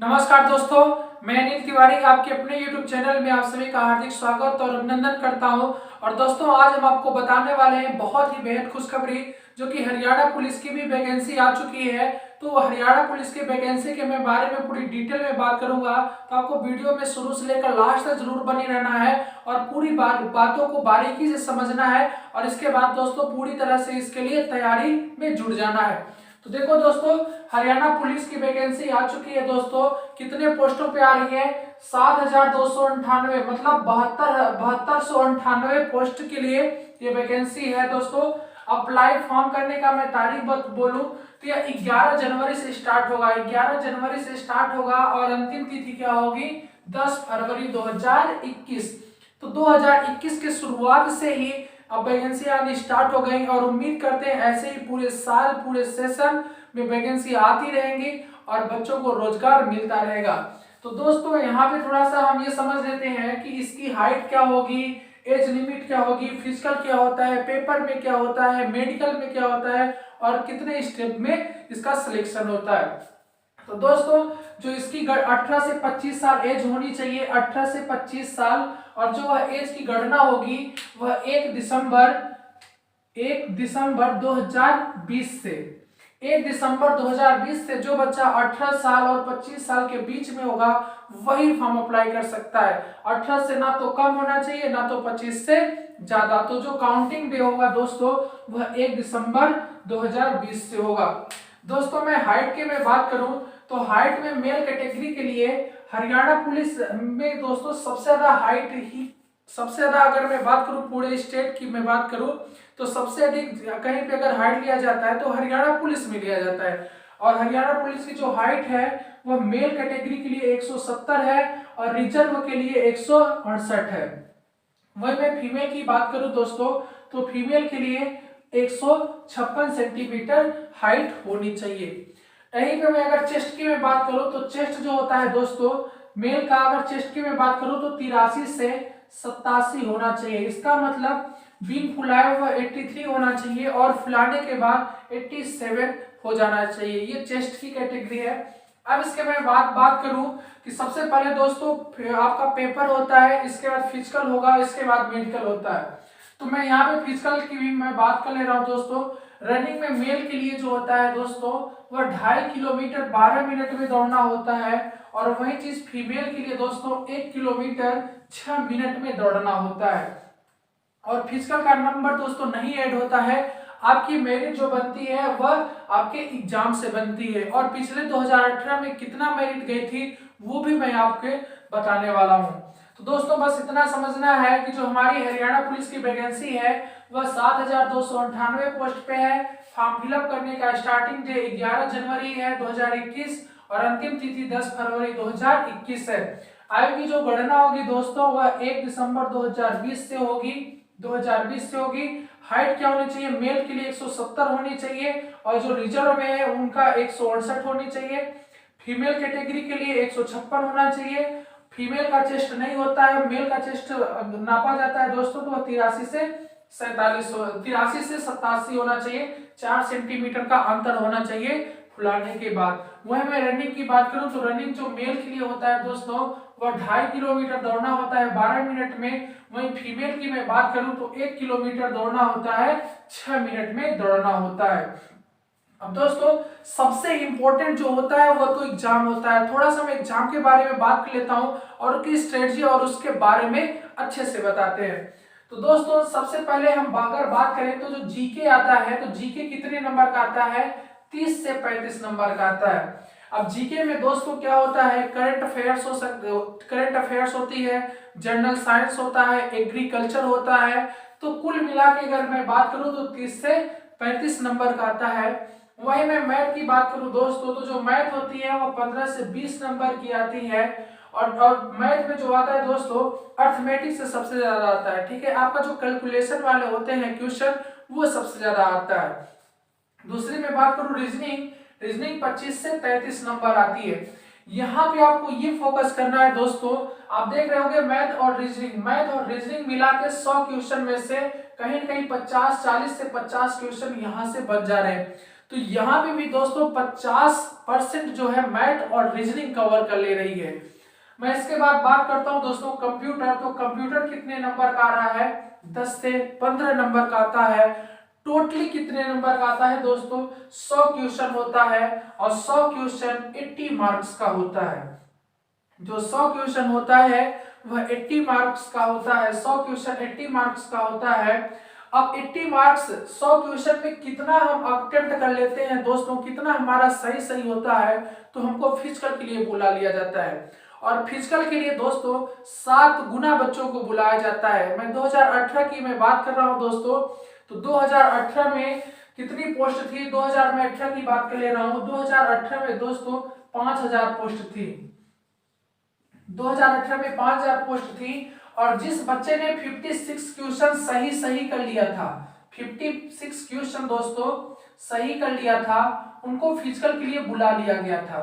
नमस्कार दोस्तों, मैं अनिल तिवारी आपके अपने YouTube चैनल में आप सभी का हार्दिक स्वागत और अभिनंदन करता हूं। और दोस्तों, आज हम आपको बताने वाले हैं बहुत ही बेहद खुशखबरी, जो कि हरियाणा पुलिस की भी वैकेंसी आ चुकी है। तो हरियाणा पुलिस की वैकेंसी के मैं बारे में पूरी डिटेल में बात करूंगा, तो आपको वीडियो में शुरू से लेकर लास्ट तक जरूर बने रहना है और पूरी बातों को बारीकी से समझना है। और इसके बाद दोस्तों पूरी तरह से इसके लिए तैयारी में जुट जाना है। तो देखो दोस्तों, हरियाणा पुलिस की वैकेंसी आ चुकी है दोस्तों। कितने पोस्टों पे आ रही है? 7,298, मतलब 7298 पोस्ट के लिए ये वैकेंसी है दोस्तों। अप्लाई फॉर्म करने का मैं तारीख बोलूं तो यह 11 जनवरी से स्टार्ट होगा। 11 जनवरी से स्टार्ट होगा और अंतिम तिथि क्या होगी? 10 फरवरी 2021। तो 2021 के शुरुआत से ही अब वैकेंसी आनी स्टार्ट हो गई और उम्मीद करते हैं ऐसे ही पूरे साल पूरे सेशन में वैकेंसी आती रहेंगी और बच्चों को रोजगार मिलता रहेगा। तो दोस्तों, यहाँ पे थोड़ा सा हम ये समझ लेते हैं कि इसकी हाइट क्या होगी, एज लिमिट क्या होगी, फिजिकल क्या होता है, पेपर में क्या होता है, मेडिकल में क्या होता है और कितने स्टेप में इसका सिलेक्शन होता है। तो दोस्तों, जो इसकी 18 से 25 साल एज होनी चाहिए, 18 से 25 साल। और जो वह एज की गणना होगी वह 1 दिसंबर 2020 से 1 दिसंबर 2020 से जो बच्चा 18 साल और 25 साल के बीच में होगा वही फॉर्म अप्लाई कर सकता है। 18 से ना तो कम होना चाहिए ना तो 25 से ज्यादा। तो जो काउंटिंग डे होगा दोस्तों वह 1 दिसंबर 2020 से होगा। दोस्तों, मैं हाइट की मैं बात करूं तो हाइट में मेल कैटेगरी के लिए हरियाणा पुलिस में दोस्तों सबसे ज्यादा अगर मैं बात करूं पूरे स्टेट की मैं बात करूं तो सबसे अधिक कहीं पे अगर हाइट लिया जाता है तो हरियाणा पुलिस में लिया जाता है। और हरियाणा पुलिस की जो हाइट है वह मेल कैटेगरी के लिए 170 है और रिजर्व के लिए 168 है। वही मैं फीमेल की बात करूं दोस्तों तो फीमेल के लिए 156 सेंटीमीटर हाइट होनी चाहिए। यहीं पे मैं अगर चेस्ट की मैं बात करूं तो चेस्ट जो होता है दोस्तों मेल का, अगर चेस्ट की मैं बात करूं तो 83 से 87 होना चाहिए। इसका मतलब बिन फुलाए हुआ 83 होना चाहिए और फुलाने के बाद 87 हो जाना चाहिए। ये चेस्ट की कैटेगरी है। अब इसके मैं बात करूं कि सबसे पहले दोस्तों आपका पेपर होता है, इसके बाद फिजिकल होगा, इसके बाद मेडिकल होता है। तो मैं यहाँ पे फिजिकल की भी मैं बात कर ले रहा हूँ दोस्तों। रनिंग में मेल के लिए जो होता है दोस्तों वह 2.5 किलोमीटर 12 मिनट में दौड़ना होता है और वही चीज फीमेल के लिए दोस्तों 1 किलोमीटर 6 मिनट में दौड़ना होता है। और फिजिकल का नंबर दोस्तों नहीं ऐड होता है, आपकी मेरिट जो बनती है वह आपके एग्जाम से बनती है। और पिछले 2018 में कितना मेरिट गई थी वो भी मैं आपके बताने वाला हूँ। तो दोस्तों, बस इतना समझना है कि जो हमारी हरियाणा पुलिस की वैकेंसी है वह 7,298 पोस्ट पे है। फॉर्म फिलअप करने का स्टार्टिंग डे 11 जनवरी है 2021 और अंतिम तिथि 10 फरवरी 2021 है। आयु की जो गणना होगी दोस्तों वह 1 दिसंबर 2020 से होगी 2020 से होगी। हाइट क्या होनी चाहिए? मेल के लिए 170 होनी चाहिए और जो रिजर्व में है उनका 168 होनी चाहिए। फीमेल कैटेगरी के लिए 156 होना चाहिए। फीमेल का चेस्ट नहीं होता है, मेल का चेस्ट नापा जाता है दोस्तों तो 83 से 87 होना चाहिए। 4 सेंटीमीटर का अंतर होना चाहिए फुलाने के बाद। वही मैं रनिंग की बात करूं तो रनिंग जो मेल के लिए होता है दोस्तों वह 2.5 किलोमीटर दौड़ना होता है 12 मिनट में। वहीं फीमेल की मैं बात करूं तो 1 किलोमीटर दौड़ना होता है 6 मिनट में दौड़ना होता है। अब दोस्तों, सबसे इंपॉर्टेंट जो होता है वो तो एग्जाम होता है। थोड़ा सा मैं एग्जाम के बारे में बात कर लेता हूं और उसकी स्ट्रेटजी और उसके बारे में अच्छे से बताते हैं। तो दोस्तों, सबसे पहले हम अगर बात करें तो जो जीके आता है तो जीके कितने नंबर का आता है? 30 से 35 नंबर का आता है। अब जीके में दोस्तों क्या होता है? करंट अफेयर्स होती है, जनरल साइंस होता है, एग्रीकल्चर होता है। तो कुल मिला के अगर मैं बात करूं तो 30 से 35 नंबर का आता है। वही मैं मैथ की बात करूं दोस्तों तो जो मैथ होती है वो 15 से 20 नंबर की आती है। और मैथ में जो आता है दोस्तों अर्थमेटिक से सबसे ज्यादा आता है। ठीक है, आपका जो कैलकुलेशन वाले होते हैं क्वेश्चन वो सबसे ज्यादा आता है। दूसरी में बात करूं रीजनिंग 25 से 33 नंबर आती है। यहाँ पे आपको ये फोकस करना है दोस्तों, आप देख रहे होंगे मैथ और रीजनिंग मिला के 100 क्वेश्चन में से कहीं ना कहीं 40 से 50 क्वेश्चन यहाँ से बच जा रहे हैं। तो यहाँ पे भी दोस्तों 50% जो है मैथ और रीजनिंग कवर कर ले रही है। मैं इसके बाद बात करता हूँ दोस्तों कंप्यूटर। तो कंप्यूटर कितने नंबर का आ रहा है, 10 से 15 नंबर का आता है। टोटली कितने नंबर का आता है दोस्तों, 100 क्वेश्चन होता है और 100 क्वेश्चन 80 मार्क्स का होता है। जो 100 क्वेश्चन होता है वह 80 मार्क्स का होता है, 100 क्वेश्चन 80 मार्क्स का होता है। अब 80 मार्क्स 100 क्वेश्चन में कितना हम अटेम्प्ट कर लेते हैं दोस्तों, कितना हमारा सही सही होता है, तो हमको फिजिकल के लिए बुला लिया जाता है। और फिजिकल के लिए दोस्तों 7 गुना बच्चों को बुलाया जाता है। मैं 2018 की मैं बात कर रहा हूं दोस्तों, तो 2018 में कितनी पोस्ट थी, 2018 की बात कर ले रहा हूं। 2018 में दोस्तों 5000 पोस्ट थी, 2018 में 5000 पोस्ट थी। और जिस बच्चे ने 56 क्वेश्चन सही कर लिया था, 56 क्वेश्चन दोस्तों सही कर लिया था, उनको फिजिकल के लिए बुला लिया गया था।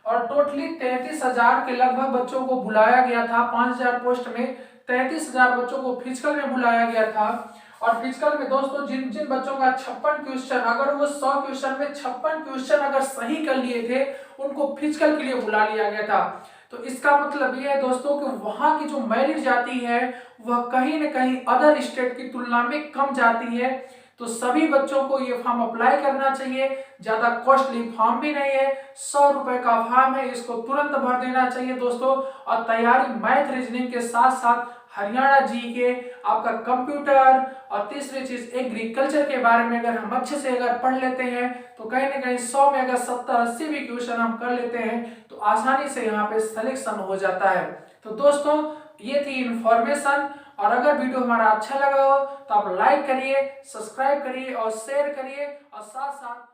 और टोटली 33,000 के लगभग बच्चों को बुलाया गया था। 5000 पोस्ट में 33,000 बच्चों को फिजिकल में बुलाया गया था। और फिजिकल में दोस्तों जिन जिन बच्चों का 56 क्वेश्चन, अगर वो 100 क्वेश्चन में 56 क्वेश्चन अगर सही कर लिए थे, उनको फिजिकल के लिए बुला लिया गया था। तो इसका मतलब ये है दोस्तों कि वहां की जो मेरिट जाती है वह कहीं न कहीं अदर स्टेट की तुलना में कम जाती है। तो सभी बच्चों को ये फॉर्म अप्लाई करना चाहिए। ज्यादा कॉस्टली फॉर्म भी नहीं है, 100 रुपए का फॉर्म है, इसको तुरंत भर देना चाहिए दोस्तों। और तैयारी मैथ रीजनिंग के साथ साथ हरियाणा जीके, आपका कंप्यूटर और तीसरी चीज एग्रीकल्चर के बारे में अगर हम अच्छे से अगर पढ़ लेते हैं तो कहीं ना कहीं 100 में अगर 70-80 भी क्वेश्चन हम कर लेते हैं तो आसानी से यहाँ पे सिलेक्शन हो जाता है। तो दोस्तों ये थी इंफॉर्मेशन। और अगर वीडियो हमारा अच्छा लगा हो तो आप लाइक करिए, सब्सक्राइब करिए और शेयर करिए और साथ साथ